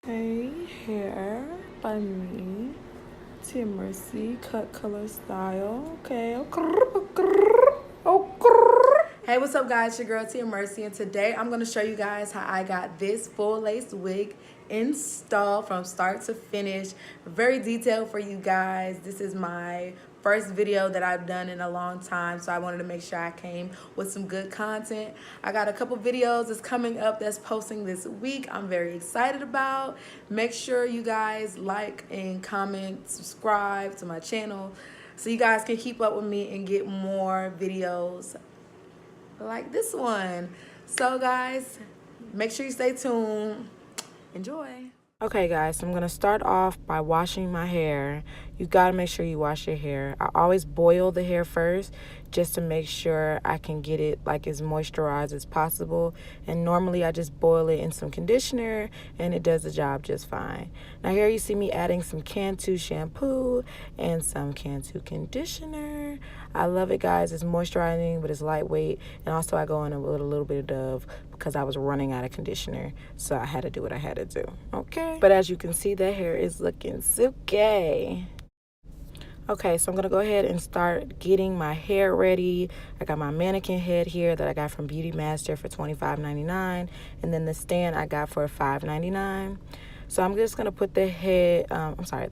Hey, hair by me, Tia Mercy, cut color style. Okay. Hey, what's up, guys? It's your girl Tia Mercy, and today I'm gonna show you guys how I got this full lace wig installed from start to finish. Very detailed for you guys. This is my first video that I've done in a long time, so I wanted to make sure I came with some good content. I got a couple videos that's coming up that's posting this week I'm very excited about. Make sure you guys like and comment, subscribe to my channel so you guys can keep up with me and get more videos like this one. So guys, make sure you stay tuned. Enjoy. Okay guys, so I'm going to start off by washing my hair. You got to make sure you wash your hair. I always boil the hair first just to make sure I can get it like as moisturized as possible. And normally I just boil it in some conditioner and it does the job just fine. Now here you see me adding some Cantu shampoo and some Cantu conditioner. I love it, guys. It's moisturizing, but it's lightweight. And also I go in with a little bit of Dove because I was running out of conditioner. So I had to do what I had to do. Okay. But as you can see, that hair is looking silky. Okay, so I'm going to go ahead and start getting my hair ready. I got my mannequin head here that I got from Beauty Master for $25.99. And then the stand I got for $5.99. So I'm just going to put the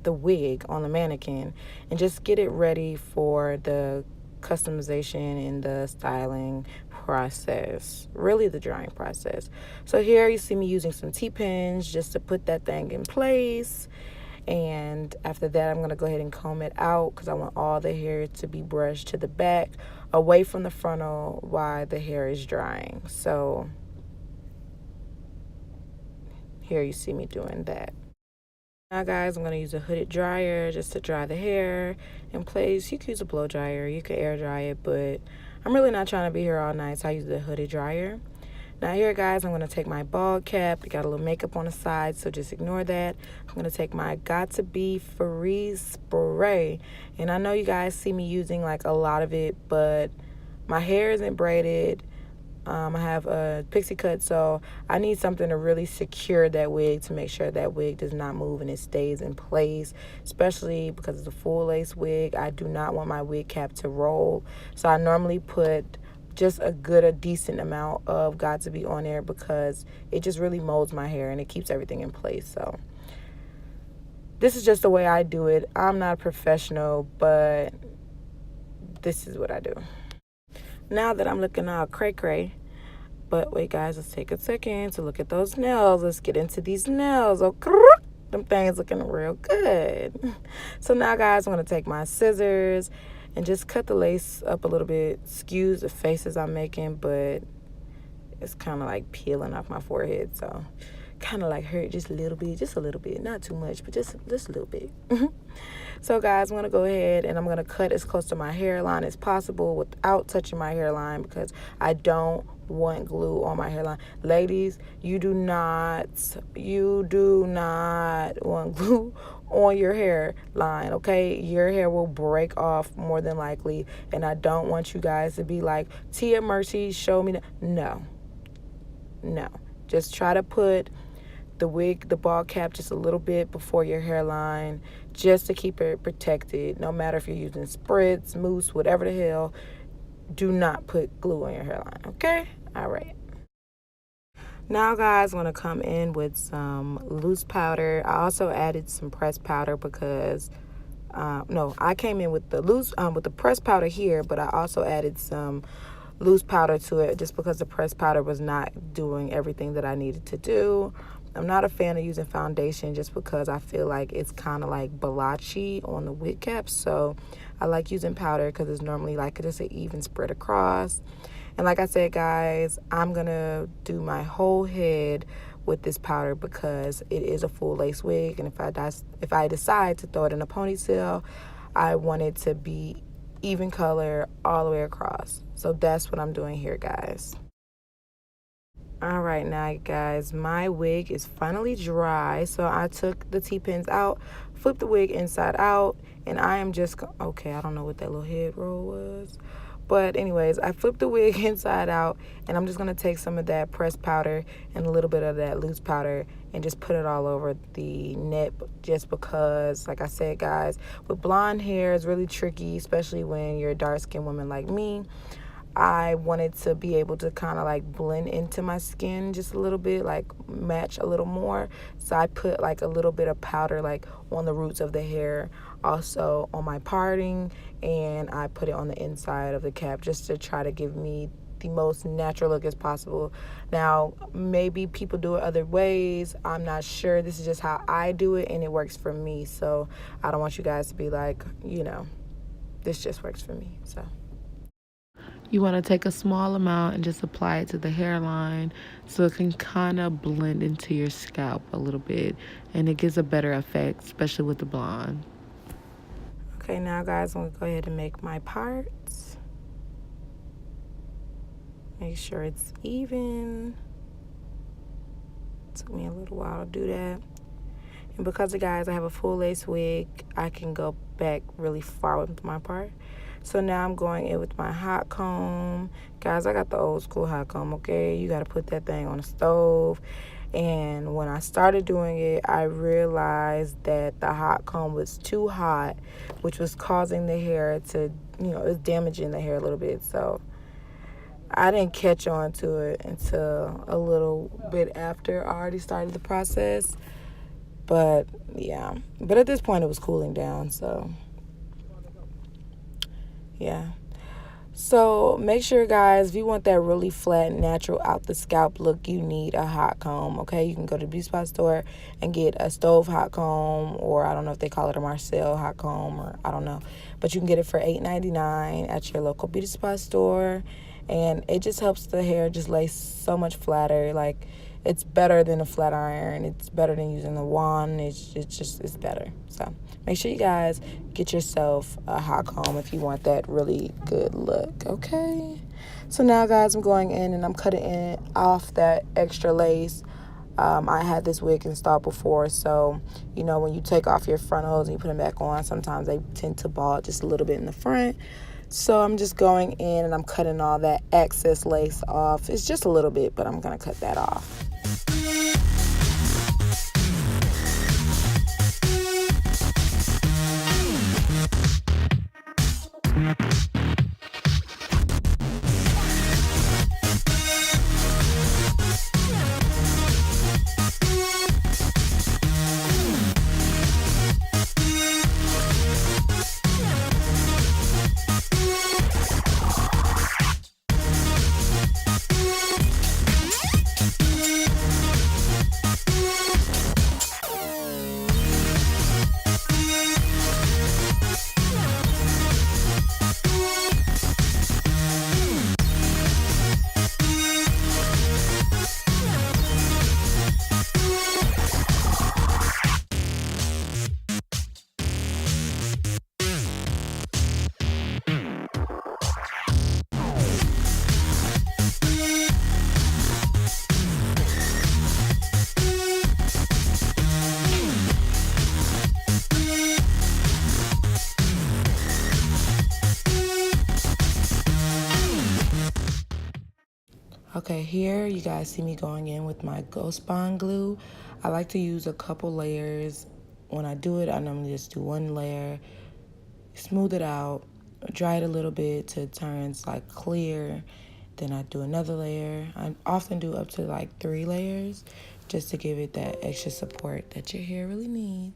the wig on the mannequin and just get it ready for the customization and the styling process, really the drying process. So here you see me using some T-pins just to put that thing in place. And after that, I'm going to go ahead and comb it out because I want all the hair to be brushed to the back, away from the frontal while the hair is drying. So here you see me doing that. Now guys, I'm going to use a hooded dryer just to dry the hair in place. You can use a blow dryer, you can air dry it, but I'm really not trying to be here all night, so I use the hooded dryer. Now here, guys, I'm going to take my bald cap. It got a little makeup on the side, so just ignore that. I'm going to take my Got To Be Freeze spray. And I know you guys see me using like a lot of it, but my hair isn't braided. I have a pixie cut, so I need something to really secure that wig to make sure that wig does not move and it stays in place, especially because it's a full lace wig. I do not want my wig cap to roll, so I normally put just a decent amount of Got To Be on there because it just really molds my hair and it keeps everything in place. So this is just the way I do it. I'm not a professional, but this is what I do. Now that I'm looking all cray-cray, but wait guys, let's take a second to look at those nails. Let's get into these nails. Oh, them things looking real good. So now guys, I'm going to take my scissors and just cut the lace up a little bit. Excuse the faces I'm making, but it's kind of like peeling off my forehead. So kind of like hurt just a little bit, not too much, but just a little bit. So guys, I'm going to go ahead and I'm going to cut as close to my hairline as possible without touching my hairline because I don't want glue on my hairline. Ladies, you do not want glue on your hairline, okay? Your hair will break off more than likely, and I don't want you guys to be like, Tia Mercy, show me. No. Just try to put the wig, the bald cap, just a little bit before your hairline just to keep it protected. No matter if you're using spritz, mousse, whatever the hell, do not put glue on your hairline, okay? All right. Now, guys, I'm going to come in with some loose powder. I also added some pressed powder because, I came in with the with the pressed powder here, but I also added some loose powder to it just because the pressed powder was not doing everything that I needed to do. I'm not a fan of using foundation just because I feel like it's kind of like blotchy on the wig cap. So I like using powder because it's normally like just an even spread across. And like I said, guys, I'm going to do my whole head with this powder because it is a full lace wig. And if I decide to throw it in a ponytail, I want it to be even color all the way across. So that's what I'm doing here, guys. All right, now guys, my wig is finally dry. So I took the T-pins out, flipped the wig inside out, and I am just, okay, I don't know what that little head roll was, But anyways, I flipped the wig inside out, and I'm just going to take some of that pressed powder and a little bit of that loose powder and just put it all over the net, just because, like I said, guys, with blonde hair, it's really tricky, especially when you're a dark-skinned woman like me. I wanted to be able to kind of like blend into my skin just a little bit, like match a little more. So I put like a little bit of powder like on the roots of the hair, also on my parting, and I put it on the inside of the cap just to try to give me the most natural look as possible. Now, maybe people do it other ways. I'm not sure. This is just how I do it, and it works for me. So I don't want you guys to be like, this just works for me. So you want to take a small amount and just apply it to the hairline so it can kind of blend into your scalp a little bit, and it gives a better effect, especially with the blonde. Okay, now guys, I'm going to go ahead and make my parts. Make sure it's even. It took me a little while to do that. And because guys, I have a full lace wig, I can go back really far with my part. So now I'm going in with my hot comb. Guys, I got the old school hot comb, okay? You got to put that thing on the stove. And when I started doing it, I realized that the hot comb was too hot, which was causing the hair to, it was damaging the hair a little bit. So I didn't catch on to it until a little bit after I already started the process. But, yeah. But at this point, it was cooling down, so yeah. So make sure, guys, if you want that really flat, natural, out the scalp look, you need a hot comb, okay? You can go to the beauty spot store and get a stove hot comb, or I don't know if they call it a Marcel hot comb, or I don't know. But you can get it for $8.99 at your local beauty spot store, and it just helps the hair just lay so much flatter. Like, it's better than a flat iron. It's better than using the wand. It's better. So make sure you guys get yourself a hot comb if you want that really good look, okay? So now, guys, I'm going in and I'm cutting off that extra lace. I had this wig installed before, so, when you take off your frontals and you put them back on, sometimes they tend to ball just a little bit in the front. So I'm just going in and I'm cutting all that excess lace off. It's just a little bit, but I'm going to cut that off. Okay, here you guys see me going in with my Ghost Bond glue. I like to use a couple layers. When I do it, I normally just do one layer, smooth it out, dry it a little bit till it turns like clear. Then I do another layer. I often do up to like 3 layers just to give it that extra support that your hair really needs.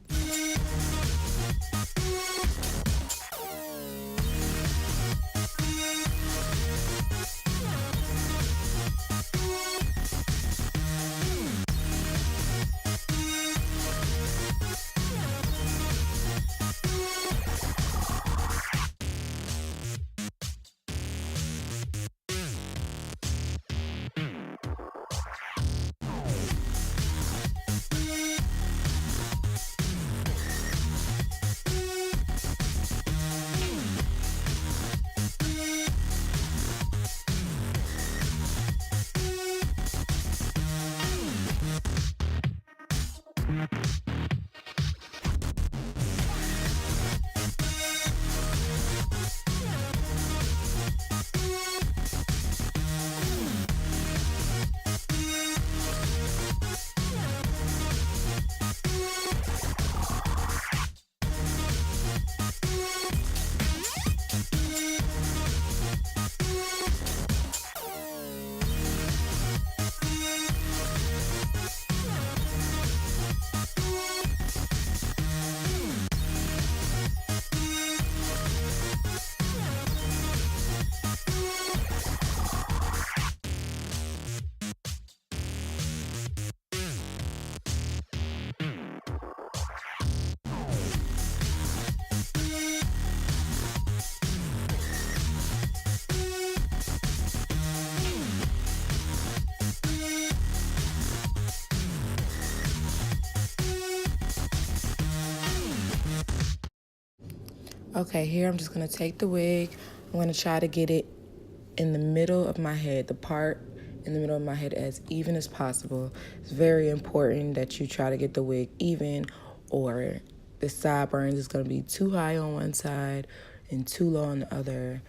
Okay, here I'm just going to take the wig. I'm going to try to get it in the middle of my head, the part in the middle of my head as even as possible. It's very important that you try to get the wig even, or the sideburns is going to be too high on one side and too low on the other.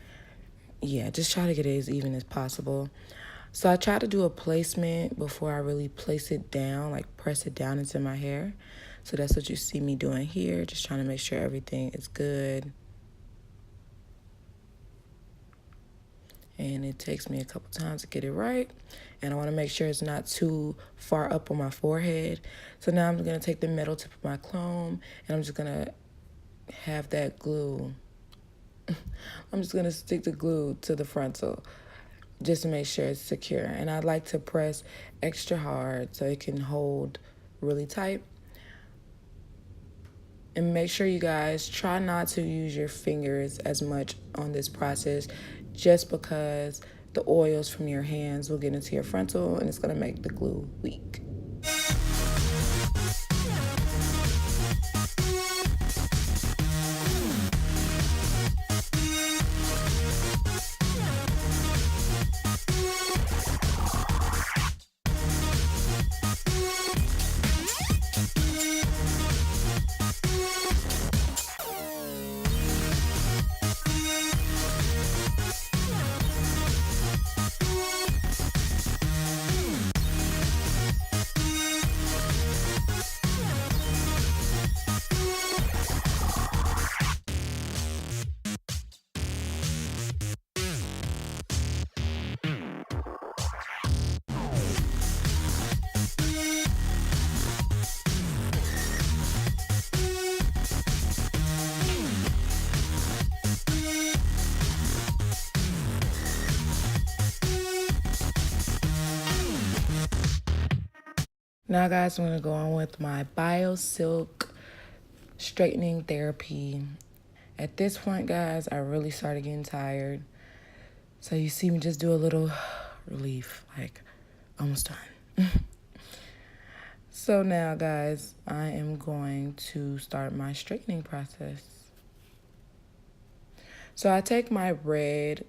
Yeah, just try to get it as even as possible. So I try to do a placement before I really place it down, like press it down into my hair. So that's what you see me doing here, just trying to make sure everything is good. And it takes me a couple times to get it right. And I want to make sure it's not too far up on my forehead. So now I'm going to take the metal tip of my comb, and I'm just going to have that glue. I'm just going to stick the glue to the frontal just to make sure it's secure. And I like to press extra hard so it can hold really tight. And make sure you guys try not to use your fingers as much on this process, just because the oils from your hands will get into your frontal and it's going to make the glue weak. Now, guys, I'm going to go on with my Bio Silk straightening therapy. At this point, guys, I really started getting tired. So you see me just do a little relief, like almost done. So now, guys, I am going to start my straightening process. So I take my red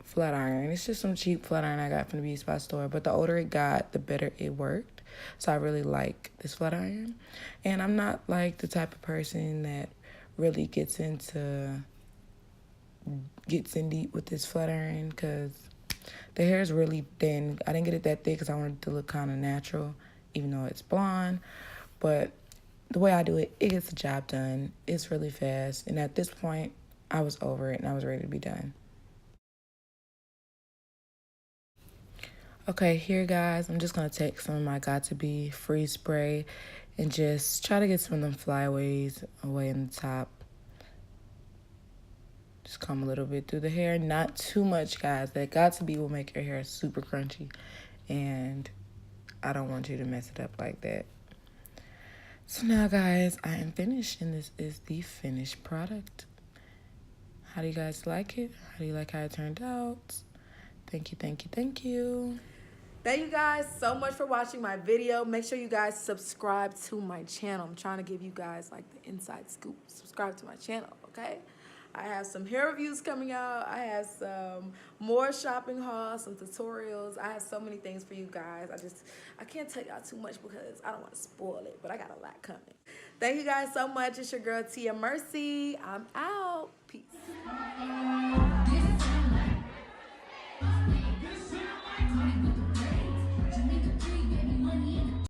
flat iron. It's just some cheap flat iron I got from the beauty supply store. But the older it got, the better it worked. So I really like this flat iron. And I'm not like the type of person that really gets in deep with this flat iron, because the hair is really thin. I didn't get it that thick because I wanted it to look kind of natural, even though it's blonde. But the way I do it, it gets the job done. It's really fast. And at this point, I was over it and I was ready to be done. Okay, here, guys, I'm just going to take some of my Got2b freeze spray and just try to get some of them flyaways away in the top. Just comb a little bit through the hair. Not too much, guys. That Got2b will make your hair super crunchy, and I don't want you to mess it up like that. So now, guys, I am finished, and this is the finished product. How do you guys like it? How do you like how it turned out? Thank you, thank you, thank you. Thank you guys so much for watching my video. Make sure you guys subscribe to my channel. I'm trying to give you guys like the inside scoop. Subscribe to my channel, okay? I have some hair reviews coming out. I have some more shopping hauls, some tutorials. I have so many things for you guys. I can't tell y'all too much because I don't want to spoil it, but I got a lot coming. Thank you guys so much. It's your girl, Tia Mercy. I'm out. Peace.